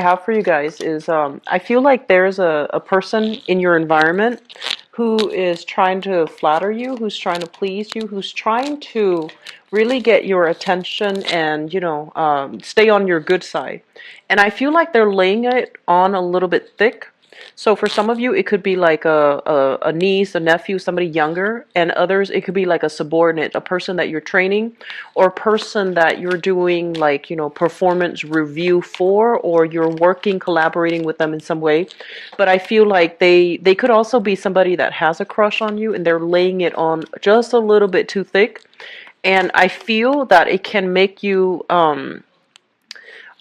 I have for you guys is I feel like there's a person in your environment who is trying to flatter you, who's trying to please you, who's trying to really get your attention and, stay on your good side. And I feel like they're laying it on a little bit thick. So for some of you, it could be like a niece, a nephew, somebody younger, and others, it could be like a subordinate, a person that you're training, or a person that you're doing like, performance review for, or you're working, collaborating with them in some way. But I feel like they could also be somebody that has a crush on you and they're laying it on just a little bit too thick. And I feel that it can make you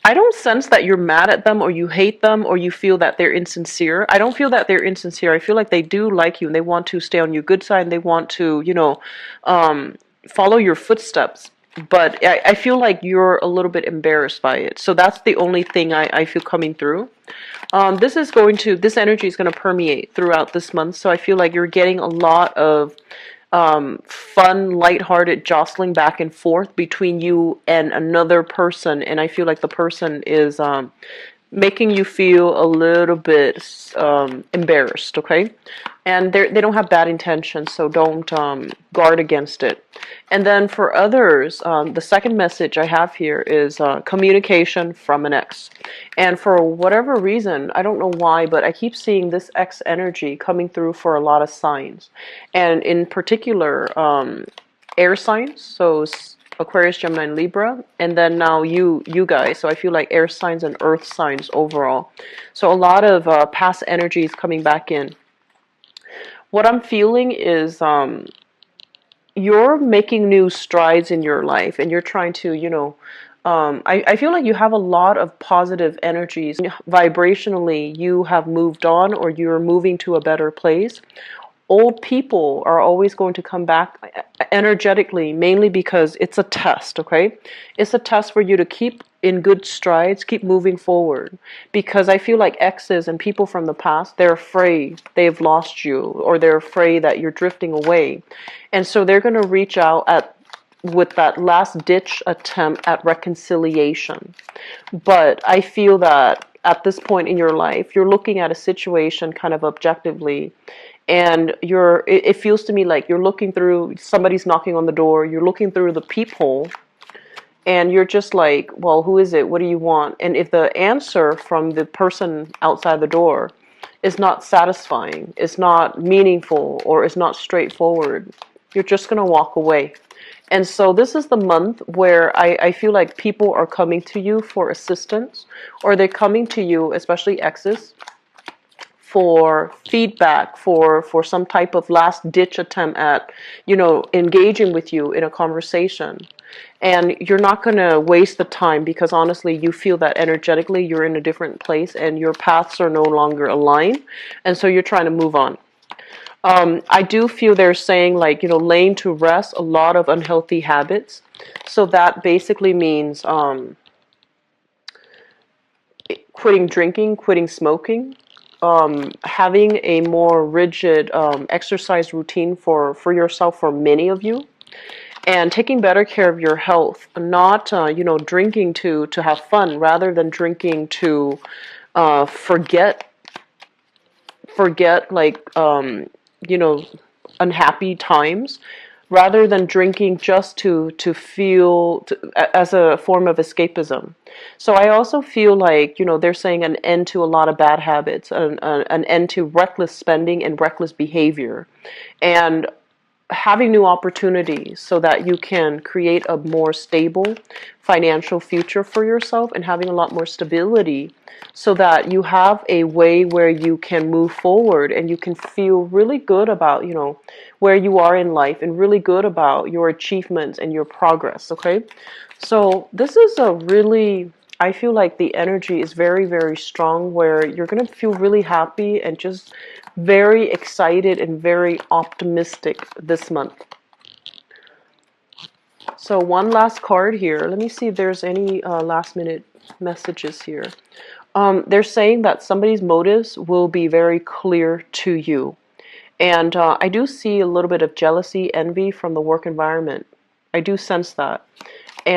I don't sense that you're mad at them or you hate them or you feel that they're insincere. I don't feel that they're insincere. I feel like they do like you and they want to stay on your good side and they want to, follow your footsteps. But I feel like you're a little bit embarrassed by it. So that's the only thing I feel coming through. This energy is going to permeate throughout this month. So I feel like you're getting a lot of fun, lighthearted jostling back and forth between you and another person, and I feel like the person is making you feel a little bit embarrassed, okay? And they don't have bad intentions, so don't guard against it. And then for others, the second message I have here is communication from an ex. And for whatever reason, I don't know why, but I keep seeing this ex energy coming through for a lot of signs. And in particular, air signs, so Aquarius, Gemini, and Libra, and then now you guys. So I feel like air signs and earth signs overall. So a lot of past energies coming back in. What I'm feeling is you're making new strides in your life, and you're trying to, I feel like you have a lot of positive energies. Vibrationally, you have moved on, or you're moving to a better place. Old people are always going to come back energetically, mainly because it's a test, okay? It's a test for you to keep in good strides, keep moving forward. Because I feel like exes and people from the past, they're afraid they've lost you, or they're afraid that you're drifting away. And so they're going to reach out with that last ditch attempt at reconciliation. But I feel that at this point in your life, you're looking at a situation kind of objectively, and it feels to me like you're looking through, somebody's knocking on the door, you're looking through the peephole, and you're just like, well, who is it? What do you want? And if the answer from the person outside the door is not satisfying, is not meaningful, or is not straightforward, you're just going to walk away. And so this is the month where I feel like people are coming to you for assistance, or they're coming to you, especially exes, for feedback, for some type of last ditch attempt at, engaging with you in a conversation. And you're not going to waste the time, because honestly, you feel that energetically you're in a different place and your paths are no longer aligned. And so you're trying to move on. I do feel they're saying, like, laying to rest a lot of unhealthy habits. So that basically means quitting drinking, quitting smoking, having a more rigid exercise routine for yourself, for many of you, and taking better care of your health. Not drinking to have fun, rather than drinking to forget like unhappy times, rather than drinking just to feel as a form of escapism. So I also feel like, they're saying an end to a lot of bad habits, an end to reckless spending and reckless behavior, and having new opportunities so that you can create a more stable financial future for yourself, and having a lot more stability so that you have a way where you can move forward and you can feel really good about, where you are in life, and really good about your achievements and your progress, okay? So this is I feel like the energy is very, very strong, where you're going to feel really happy and just very excited and very optimistic this month. So one last card here. Let me see if there's any last minute messages here. They're saying that somebody's motives will be very clear to you. And I do see a little bit of jealousy, envy from the work environment. I do sense that.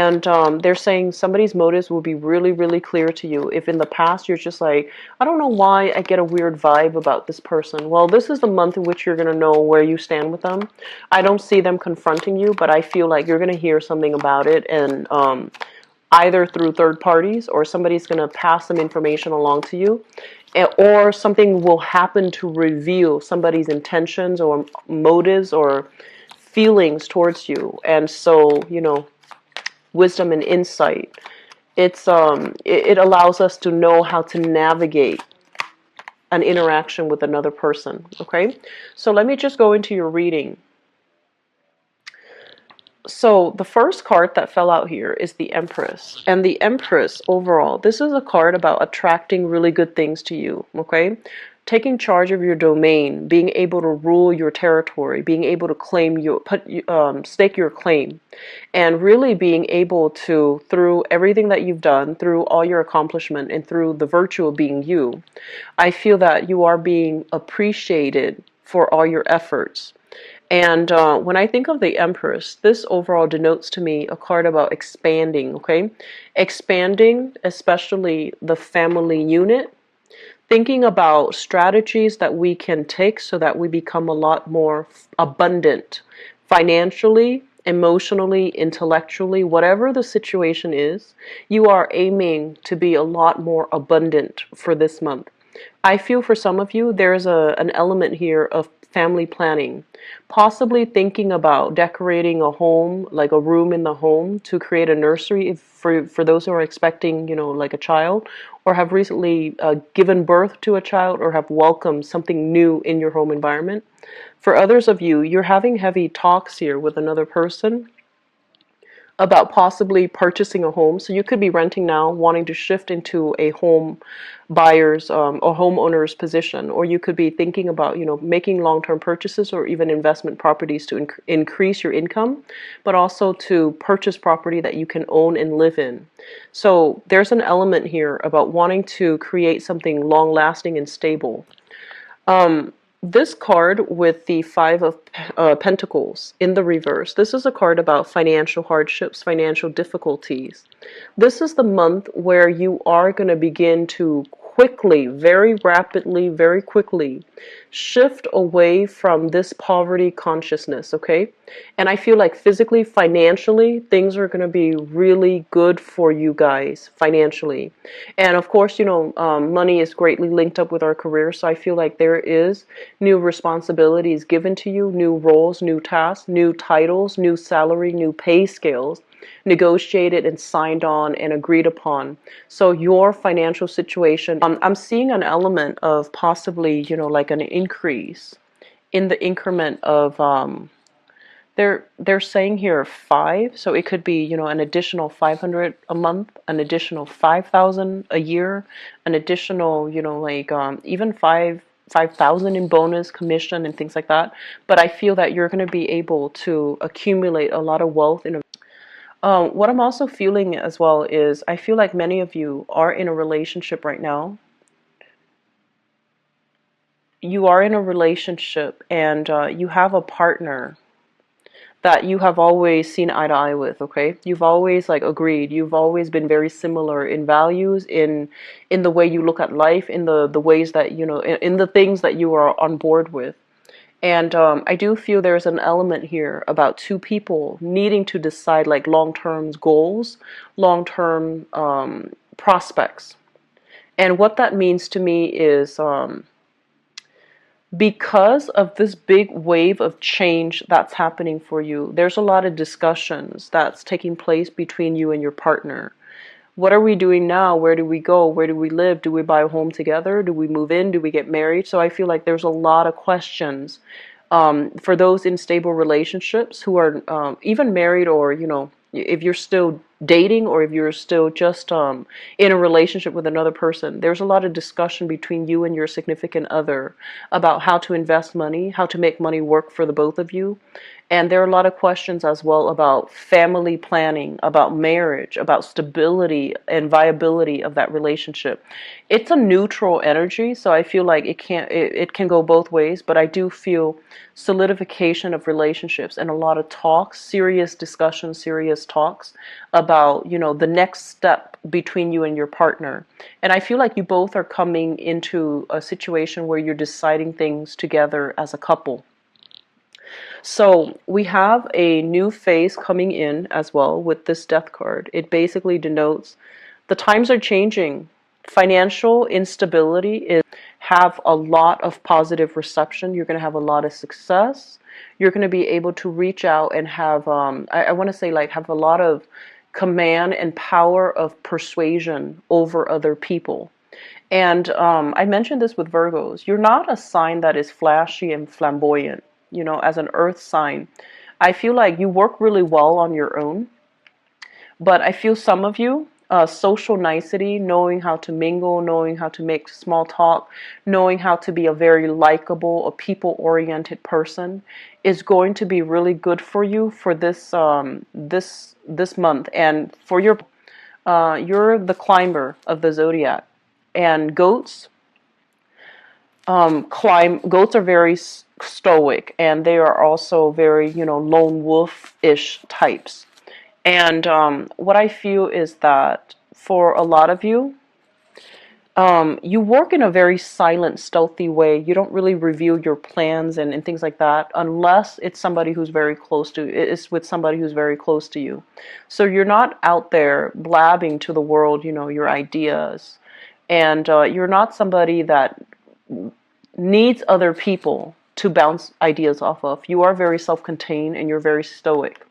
And they're saying somebody's motives will be really, really clear to you. If in the past you're just like, I don't know why I get a weird vibe about this person. Well, this is the month in which you're going to know where you stand with them. I don't see them confronting you, but I feel like you're going to hear something about it, and either through third parties, or somebody's going to pass some information along to you, or something will happen to reveal somebody's intentions or motives or feelings towards you. And so, wisdom and insight, it allows us to know how to navigate an interaction with another person. Okay, so let me just go into your reading. So the first card that fell out here is the Empress. And the Empress, overall, this is a card about attracting really good things to you, okay? Taking charge of your domain, being able to rule your territory, being able to claim stake your claim, and really being able to, through everything that you've done, through all your accomplishment, and through the virtue of being you, I feel that you are being appreciated for all your efforts. And when I think of the Empress, this overall denotes to me a card about expanding, okay? Expanding, especially the family unit, thinking about strategies that we can take so that we become a lot more abundant financially, emotionally, intellectually, whatever the situation is, you are aiming to be a lot more abundant for this month. I feel for some of you, there's an element here of family planning, possibly thinking about decorating a home, like a room in the home, to create a nursery for those who are expecting, like a child, or have recently given birth to a child, or have welcomed something new in your home environment. For others of you, you're having heavy talks here with another person about possibly purchasing a home. So you could be renting now, wanting to shift into a home buyer's or homeowner's position, or you could be thinking about, making long-term purchases or even investment properties to increase your income, but also to purchase property that you can own and live in. So there's an element here about wanting to create something long-lasting and stable. This card with the Five of Pentacles in the reverse, this is a card about financial hardships, financial difficulties. This is the month where you are going to begin to quickly, very rapidly, very quickly shift away from this poverty consciousness, okay? And I feel like physically, financially, things are going to be really good for you guys financially. And of course, money is greatly linked up with our career. So I feel like there is new responsibilities given to you, new roles, new tasks, new titles, new salary, new pay scales, negotiated and signed on and agreed upon. So your financial situation, I'm seeing an element of possibly, like an increase in the increment of, they're saying here 5, so it could be, an additional 500 a month, an additional 5,000 a year, an additional, even 5,000 in bonus, commission, and things like that. But I feel that you're going to be able to accumulate a lot of wealth in a what I'm also feeling as well is I feel like many of you are in a relationship right now. You are in a relationship, and you have a partner that you have always seen eye to eye with, okay? You've always agreed. You've always been very similar in values, in the way you look at life, in the ways that, in the things that you are on board with. And I do feel there's an element here about two people needing to decide long-term goals, long-term prospects. And what that means to me is because of this big wave of change that's happening for you, there's a lot of discussions that's taking place between you and your partner. What are we doing now? Where do we go? Where do we live? Do we buy a home together? Do we move in? Do we get married? So I feel like there's a lot of questions for those in stable relationships who are even married, or, if you're still dating or if you're still just in a relationship with another person, there's a lot of discussion between you and your significant other about how to invest money, how to make money work for the both of you. And there are a lot of questions as well about family planning, about marriage, about stability and viability of that relationship. It's a neutral energy, so I feel like it can go both ways, but I do feel solidification of relationships and a lot of talks, serious discussions, serious talks about, the next step between you and your partner. And I feel like you both are coming into a situation where you're deciding things together as a couple. So we have a new phase coming in as well with this death card. It basically denotes the times are changing. Financial instability is have a lot of positive reception. You're going to have a lot of success. You're going to be able to reach out and have, I want to say like have a lot of command and power of persuasion over other people. And I mentioned this with Virgos. You're not a sign that is flashy and flamboyant, as an earth sign. I feel like you work really well on your own, but I feel some of you, social nicety, knowing how to mingle, knowing how to make small talk, knowing how to be a very likable, a people-oriented person, is going to be really good for you for this month. And for you're the climber of the zodiac, and goats are very stoic, and they are also very, lone wolf-ish types. And what I feel is that for a lot of you, you work in a very silent, stealthy way. You don't really reveal your plans and things like that unless it's somebody who's very close to it's with somebody who's very close to you. So you're not out there blabbing to the world, your ideas. And you're not somebody that needs other people to bounce ideas off of. You are very self-contained and you're very stoic.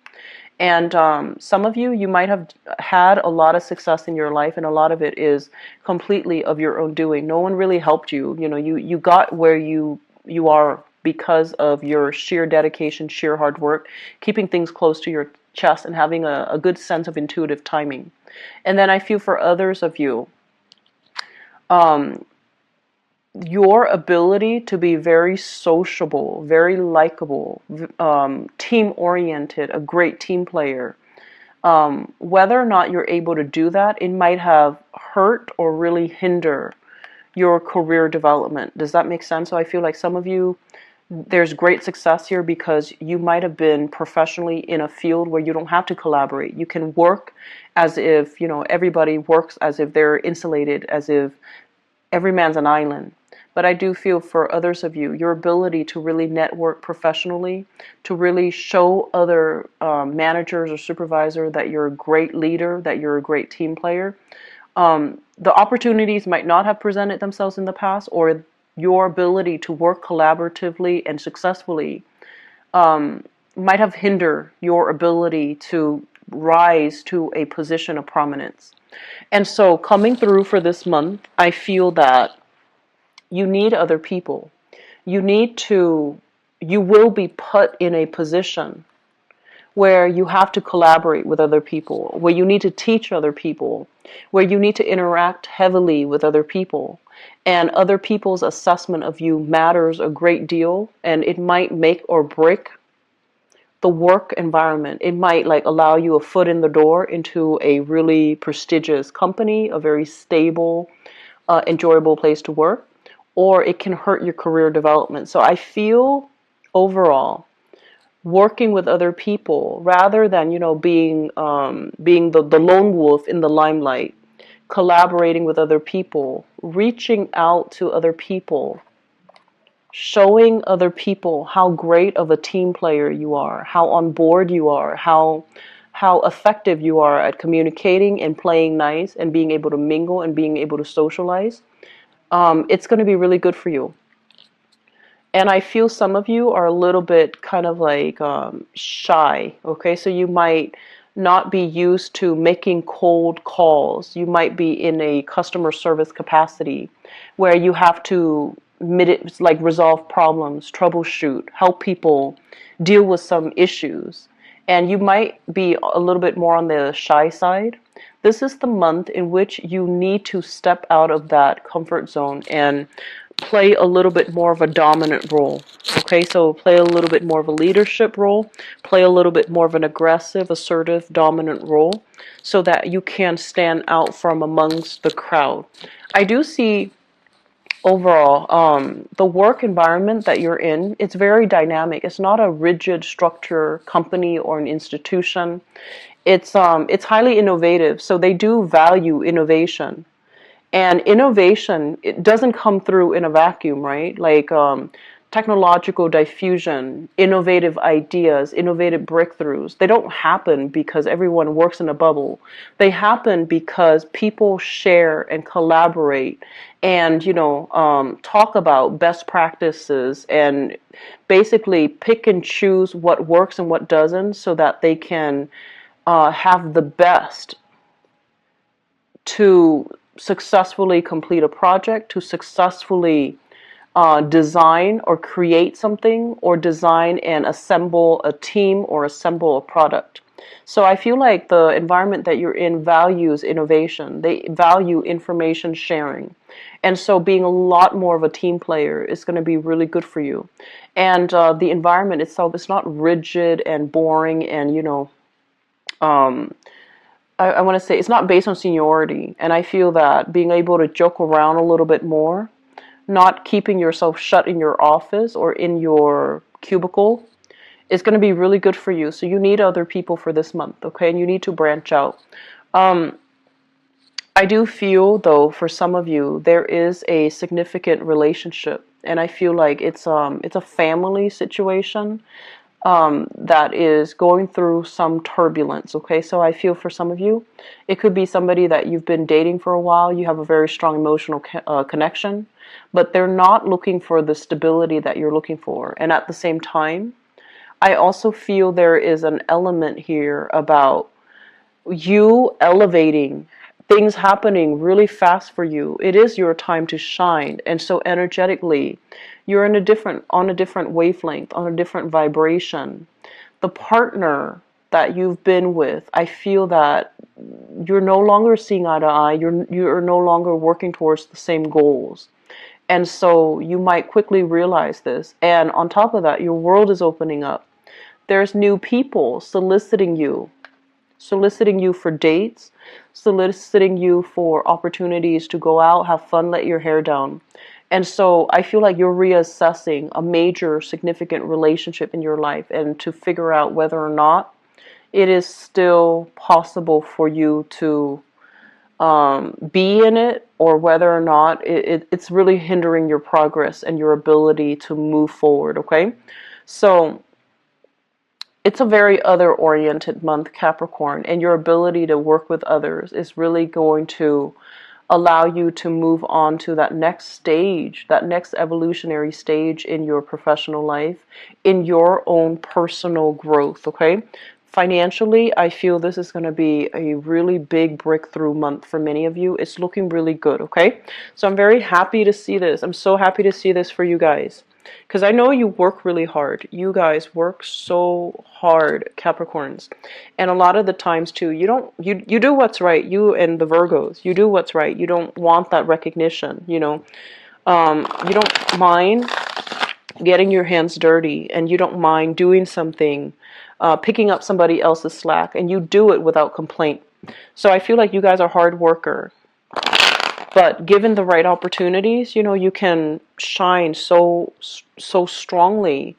And some of you might have had a lot of success in your life, and a lot of it is completely of your own doing. No one really helped you. You got where you are because of your sheer dedication, sheer hard work, keeping things close to your chest, and having a good sense of intuitive timing. And then I feel for others of you, your ability to be very sociable, very likable, team-oriented, a great team player, whether or not you're able to do that, it might have hurt or really hinder your career development. Does that make sense? So I feel like some of you, there's great success here because you might have been professionally in a field where you don't have to collaborate. You can work as if, everybody works as if they're insulated, as if every man's an island. But I do feel for others of you, your ability to really network professionally, to really show other managers or supervisor that you're a great leader, that you're a great team player. The opportunities might not have presented themselves in the past, or your ability to work collaboratively and successfully might have hindered your ability to rise to a position of prominence. And so coming through for this month, I feel that you need other people. You will be put in a position where you have to collaborate with other people, where you need to teach other people, where you need to interact heavily with other people. And other people's assessment of you matters a great deal, and it might make or break the work environment. It might allow you a foot in the door into a really prestigious company, a very stable, enjoyable place to work, or it can hurt your career development. So I feel overall, working with other people rather than being the lone wolf in the limelight, collaborating with other people, reaching out to other people, showing other people how great of a team player you are, how on board you are, how effective you are at communicating and playing nice and being able to mingle and being able to socialize. It's going to be really good for you. And I feel some of you are a little bit kind of shy, okay? So you might not be used to making cold calls. You might be in a customer service capacity where you have to resolve problems, troubleshoot, help people deal with some issues. and you might be a little bit more on the shy side. This is the month in which you need to step out of that comfort zone and play a little bit more of a dominant role. Okay, so play a little bit more of a leadership role, play a little bit more of an aggressive, assertive, dominant role so that you can stand out from amongst the crowd. I do see overall the work environment that you're in, it's very dynamic. It's not a rigid structure company or an institution. It's highly innovative, so they do value innovation. And innovation, it doesn't come through in a vacuum, right? Like technological diffusion, innovative ideas, innovative breakthroughs, they don't happen because everyone works in a bubble. They happen because people share and collaborate and, talk about best practices and basically pick and choose what works and what doesn't so that they can have the best to successfully complete a project, to successfully design or create something, or design and assemble a team or assemble a product. So I feel like the environment that you're in values innovation. They value information sharing. And so being a lot more of a team player is going to be really good for you. And the environment itself is not rigid and boring and, um, I want to say it's not based on seniority. And I feel that being able to joke around a little bit more, not keeping yourself shut in your office or in your cubicle, is going to be really good for you. So you need other people for this month, okay? And you need to branch out. Um, I do feel, though, for some of you, there is a significant relationship, and I feel like it's a family situation that is going through some turbulence. Okay, so I feel for some of you, it could be somebody that you've been dating for a while. You have a very strong emotional connection, but they're not looking for the stability that you're looking for. And at the same time, I also feel there is an element here about you elevating, things happening really fast for you. It is your time to shine. And so energetically, you're in on a different wavelength, on a different vibration. The partner that you've been with, I feel that you're no longer seeing eye to eye. You're no longer working towards the same goals. And so you might quickly realize this. And on top of that, your world is opening up. There's new people soliciting you for dates, soliciting you for opportunities to go out, have fun, let your hair down. And so I feel like you're reassessing a major significant relationship in your life and to figure out whether or not it is still possible for you to be in it, or whether or not it's really hindering your progress and your ability to move forward, okay? So it's a very other-oriented month, Capricorn, and your ability to work with others is really going to allow you to move on to that next stage, that next evolutionary stage in your professional life, in your own personal growth, okay? Financially, I feel this is going to be a really big breakthrough month for many of you. It's looking really good, okay? So I'm very happy to see this. I'm so happy to see this for you guys. Because I know you work really hard. You guys work so hard, Capricorns. And a lot of the times too, you do what's right. You and the Virgos, you do what's right. You don't want that recognition, you don't mind getting your hands dirty, and you don't mind doing something, picking up somebody else's slack, and you do it without complaint. So I feel like you guys are hard worker. But given the right opportunities, you can shine so strongly.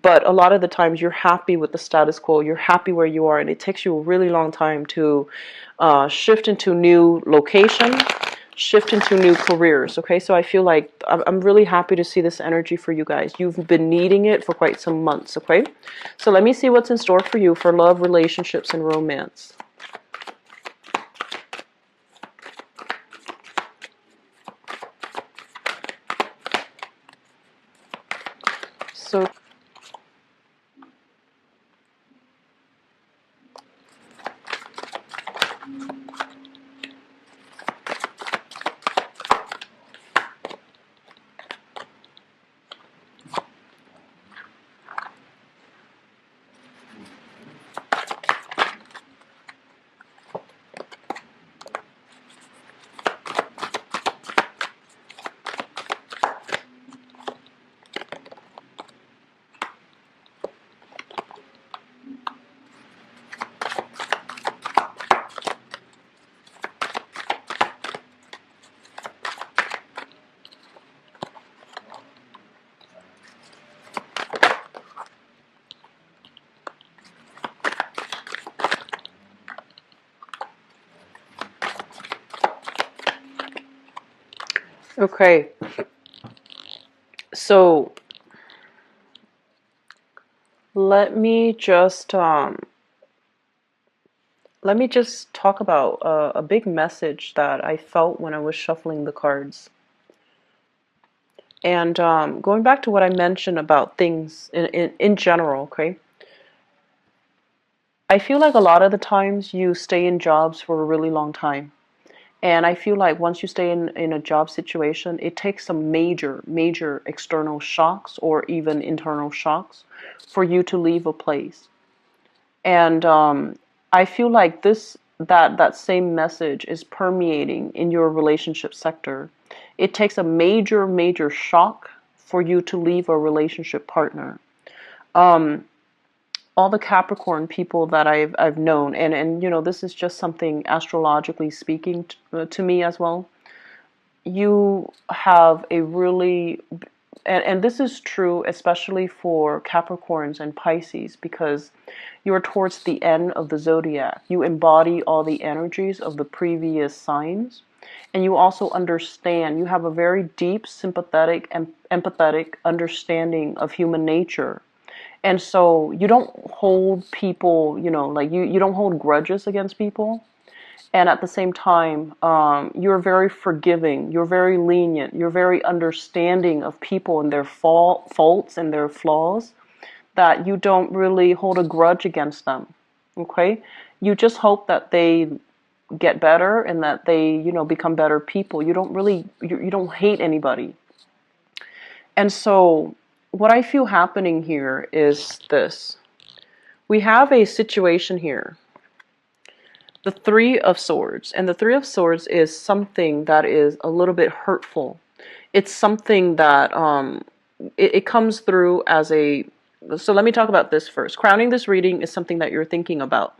But a lot of the times you're happy with the status quo. You're happy where you are, and it takes you a really long time to shift into new location, shift into new careers. Okay, so I feel like I'm really happy to see this energy for you guys. You've been needing it for quite some months. Okay, so let me see what's in store for you for love, relationships, and romance. So Okay. So let me just talk about a big message that I felt when I was shuffling the cards. And going back to what I mentioned about things in general, okay? I feel like a lot of the times you stay in jobs for a really long time. And I feel like once you stay in a job situation, it takes some major external shocks or even internal shocks for you to leave a place. And I feel like that same message is permeating in your relationship sector. It takes a major shock for you to leave a relationship partner. Um, all the Capricorn people that I've known, and this is just something astrologically speaking to me as well. You have a really, and this is true especially for Capricorns and Pisces, because you're towards the end of the zodiac. You embody all the energies of the previous signs, and you also understand. You have a very deep, sympathetic, and empathetic understanding of human nature. And so you don't hold people, like you don't hold grudges against people. And at the same time, you're very forgiving, you're very lenient, you're very understanding of people and their faults and their flaws, that you don't really hold a grudge against them. Okay? You just hope that they get better and that they, become better people. You don't really, you don't hate anybody. And so what I feel happening here is this. We have a situation here, the Three of Swords. And the Three of Swords is something that is a little bit hurtful. It's something that it comes through as a... So let me talk about this first. Crowning this reading is something that you're thinking about.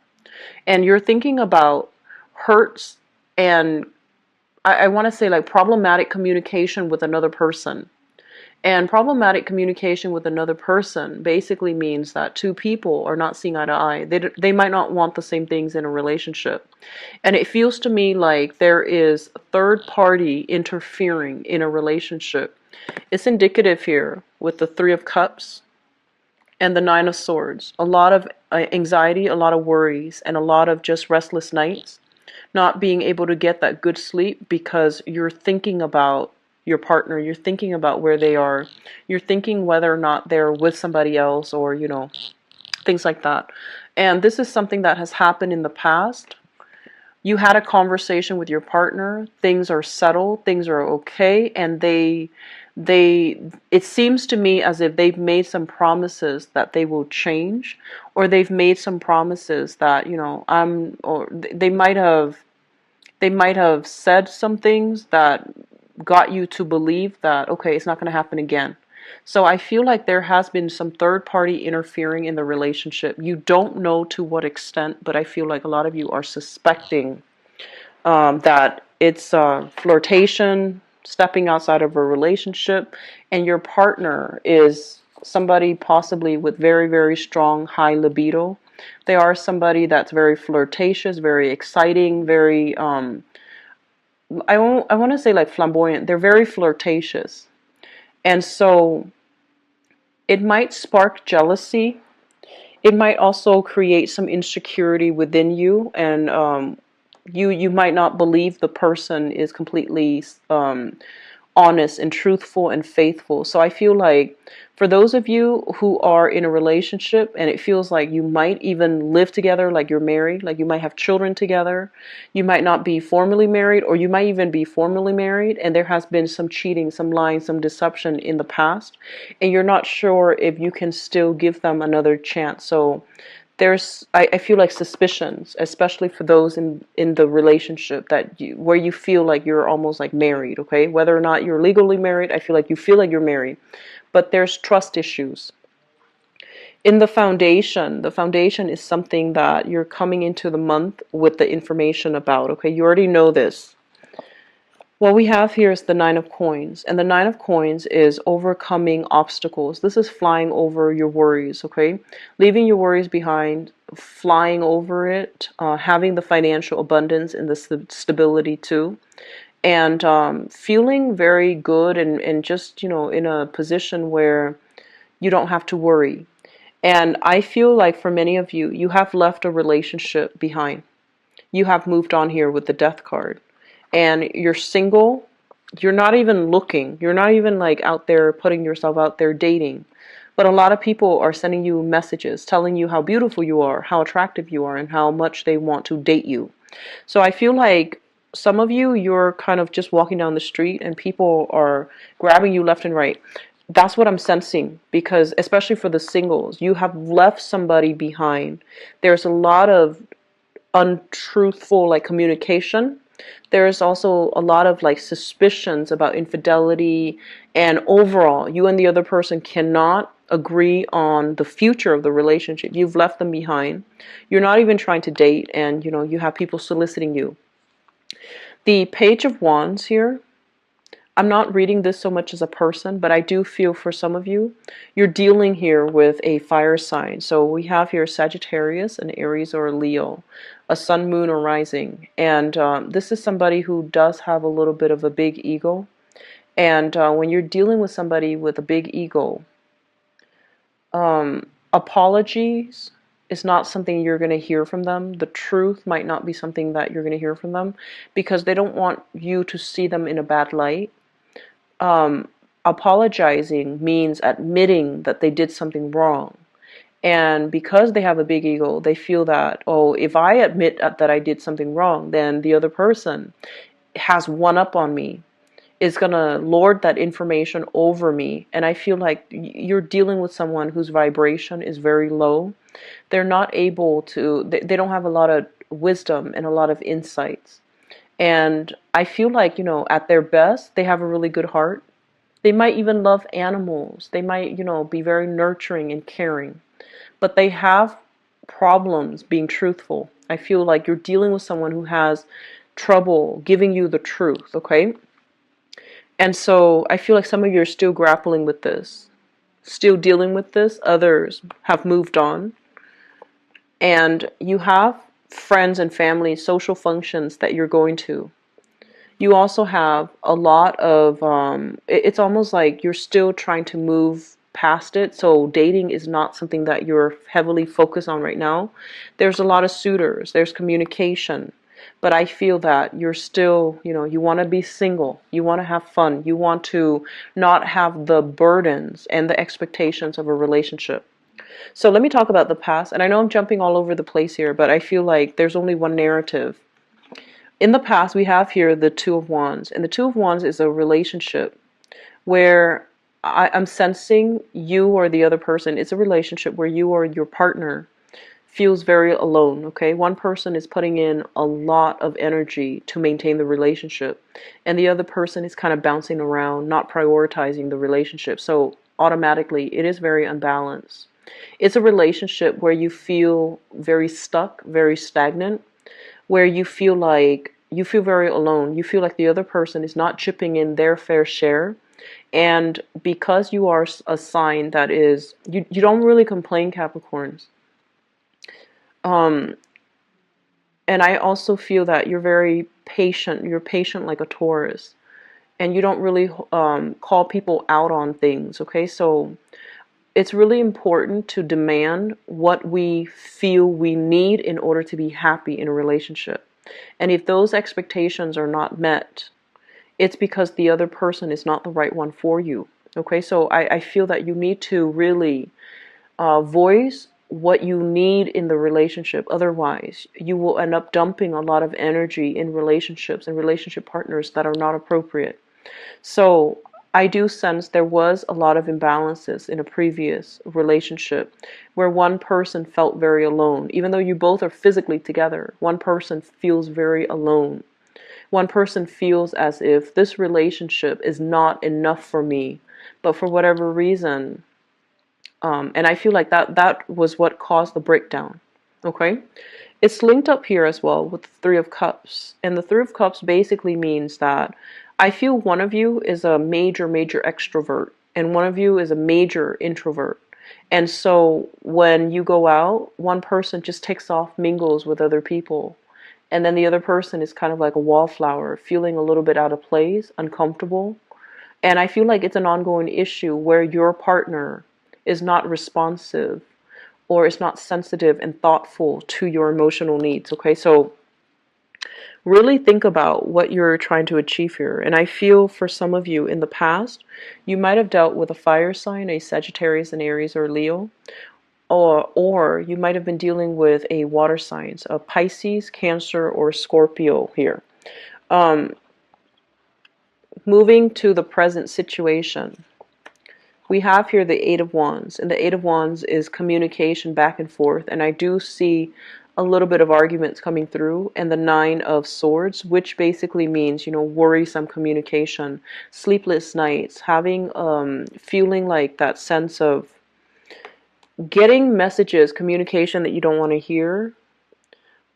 And you're thinking about hurts and I want to say like problematic communication with another person. And problematic communication with another person basically means that two people are not seeing eye to eye. They might not want the same things in a relationship. And it feels to me like there is a third party interfering in a relationship. It's indicative here with the Three of Cups and the Nine of Swords. A lot of anxiety, a lot of worries, and a lot of just restless nights. Not being able to get that good sleep because you're thinking about your partner, you're thinking about where they are, you're thinking whether or not they're with somebody else or, things like that. And this is something that has happened in the past. You had a conversation with your partner, things are settled, things are okay, and they it seems to me as if they've made some promises that they will change, or they've made some promises that, or they might have said some things that got you to believe that, okay, it's not going to happen again. So I feel like there has been some third party interfering in the relationship. You don't know to what extent, but I feel like a lot of you are suspecting that it's flirtation, stepping outside of a relationship, and your partner is somebody possibly with very strong high libido. They are somebody that's very flirtatious, very exciting, very I want to say like flamboyant. They're very flirtatious. And so it might spark jealousy. It might also create some insecurity within you, and you might not believe the person is completely honest and truthful and faithful. So I feel like for those of you who are in a relationship and it feels like you might even live together, like you're married, like you might have children together, you might not be formally married, or you might even be formally married, and there has been some cheating, some lying, some deception in the past, and you're not sure if you can still give them another chance. So I feel like suspicions, especially for those in the relationship where you feel like you're almost like married, okay? Whether or not you're legally married, I feel like you're married. But there's trust issues. In the foundation is something that you're coming into the month with the information about, okay? You already know this. What we have here is the Nine of Coins, and the Nine of Coins is overcoming obstacles. This is flying over your worries, okay? Leaving your worries behind, flying over it, having the financial abundance and the stability too. and feeling very good, and just, in a position where you don't have to worry. And I feel like for many of you, you have left a relationship behind. You have moved on here with the death card. And you're single. You're not even looking. You're not even like out there putting yourself out there dating. But a lot of people are sending you messages telling you how beautiful you are, how attractive you are, and how much they want to date you. So I feel like some of you, you're kind of just walking down the street and people are grabbing you left and right. That's what I'm sensing, because especially for the singles, you have left somebody behind. There's a lot of untruthful like communication. There's also a lot of like suspicions about infidelity, and overall you and the other person cannot agree on the future of the relationship. You've left them behind. You're not even trying to date, and you have people soliciting you. The Page of Wands here, I'm not reading this so much as a person, but I do feel for some of you, you're dealing here with a fire sign. So we have here Sagittarius, an Aries, or a Leo, a sun, moon, or rising. And this is somebody who does have a little bit of a big ego. And when you're dealing with somebody with a big ego, apologies is not something you're going to hear from them. The truth might not be something that you're going to hear from them, because they don't want you to see them in a bad light. Apologizing means admitting that they did something wrong. And because they have a big ego, they feel that, oh, if I admit that I did something wrong, then the other person has one up on me, is going to lord that information over me. And I feel like you're dealing with someone whose vibration is very low. They're not able to, they don't have a lot of wisdom and a lot of insights. And I feel like, at their best, they have a really good heart. They might even love animals. They might, be very nurturing and caring. But they have problems being truthful. I feel like you're dealing with someone who has trouble giving you the truth, okay? And so I feel like some of you are still grappling with this, still dealing with this. Others have moved on. And you have friends and family, social functions that you're going to. You also have a lot of, it's almost like you're still trying to move past it. So dating is not something that you're heavily focused on right now. There's a lot of suitors, there's communication. But I feel that you're still, you want to be single. You want to have fun. You want to not have the burdens and the expectations of a relationship. So let me talk about the past. And I know I'm jumping all over the place here, but I feel like there's only one narrative. In the past, we have here the Two of Wands. And the Two of Wands is a relationship where I'm sensing you or the other person. It's a relationship where you or your partner feels very alone, okay? One person is putting in a lot of energy to maintain the relationship, and the other person is kind of bouncing around, not prioritizing the relationship. So automatically, it is very unbalanced. It's a relationship where you feel very stuck, very stagnant, where you feel very alone. You feel like the other person is not chipping in their fair share. And because you are a sign that is, you don't really complain, Capricorns. And I also feel that you're very patient. You're patient like a Taurus. And you don't really call people out on things, okay? So it's really important to demand what we feel we need in order to be happy in a relationship. And if those expectations are not met, it's because the other person is not the right one for you. Okay, so I feel that you need to really voice what you need in the relationship. Otherwise, you will end up dumping a lot of energy in relationships and relationship partners that are not appropriate. So I do sense there was a lot of imbalances in a previous relationship where one person felt very alone. Even though you both are physically together, one person feels very alone. One person feels as if this relationship is not enough for me, but for whatever reason, and I feel like that was what caused the breakdown. Okay? It's linked up here as well with the Three of Cups. And the Three of Cups basically means that I feel one of you is a major, major extrovert, and one of you is a major introvert. And so when you go out, one person just takes off, mingles with other people, And then the other person is kind of like a wallflower, feeling a little bit out of place, uncomfortable. And I feel like it's an ongoing issue where your partner is not responsive or is not sensitive and thoughtful to your emotional needs. Okay, so really think about what you're trying to achieve here. And I feel for some of you in the past, you might have dealt with a fire sign, a Sagittarius, an Aries, or Leo, or you might have been dealing with a water sign, a Pisces, Cancer, or Scorpio here. Moving to the present situation, we have here the Eight of Wands, and the Eight of Wands is communication back and forth, and I do see a little bit of arguments coming through, and the Nine of Swords, which basically means, worrisome communication, sleepless nights, having, feeling like that sense of getting messages, communication that you don't want to hear.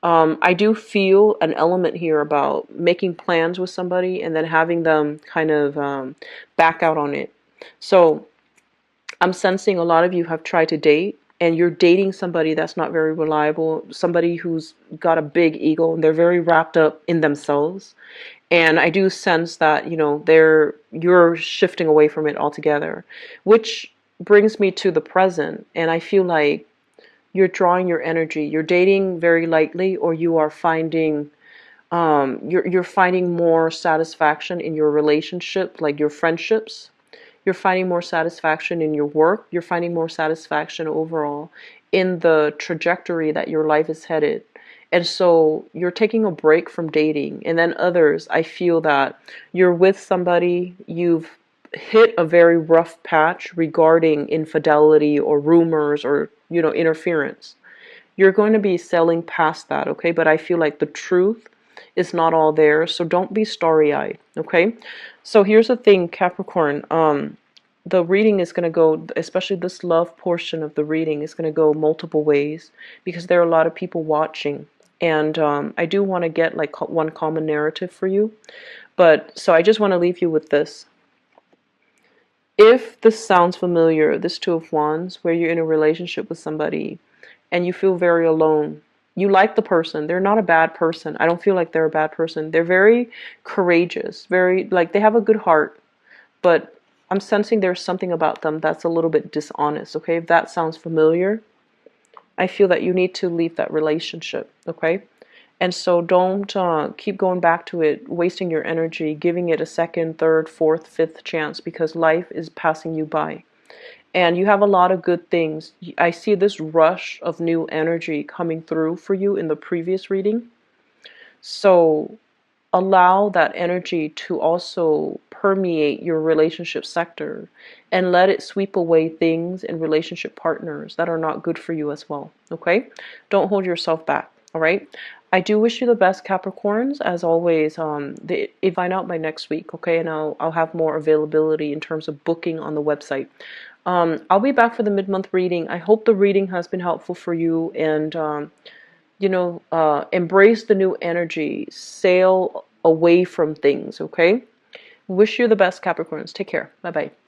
I do feel an element here about making plans with somebody and then having them kind of back out on it. So I'm sensing a lot of you have tried to date and you're dating somebody that's not very reliable, somebody who's got a big ego and they're very wrapped up in themselves. And I do sense that, you're shifting away from it altogether, which brings me to the present. And I feel like you're drawing your energy. You're dating very lightly, or you are finding you're finding more satisfaction in your relationship, like your friendships. You're finding more satisfaction in your work. You're finding more satisfaction overall in the trajectory that your life is headed. And so you're taking a break from dating. And then others, I feel that you're with somebody, you've hit a very rough patch regarding infidelity or rumors or, interference. You're going to be sailing past that, okay? But I feel like the truth is not all there, so don't be starry-eyed, okay? So here's the thing, Capricorn. The reading is going to go, especially this love portion of the reading, is going to go multiple ways because there are a lot of people watching. And I do want to get like one common narrative for you. But so I just want to leave you with this. If this sounds familiar, this Two of Wands, where you're in a relationship with somebody and you feel very alone, you like the person. They're not a bad person. I don't feel like they're a bad person. They're very courageous, very, like, they have a good heart, but I'm sensing there's something about them that's a little bit dishonest, okay? If that sounds familiar, I feel that you need to leave that relationship, okay? And so don't keep going back to it, wasting your energy, giving it a second, third, fourth, fifth chance because life is passing you by. And you have a lot of good things. I see this rush of new energy coming through for you in the previous reading. So allow that energy to also permeate your relationship sector and let it sweep away things and relationship partners that are not good for you as well. Okay? Don't hold yourself back. All right? I do wish you the best, Capricorns. As always, if find out by next week, okay? And I'll have more availability in terms of booking on the website. I'll be back for the mid-month reading. I hope the reading has been helpful for you, and embrace the new energy. Sail away from things, okay? Wish you the best, Capricorns. Take care. Bye-bye.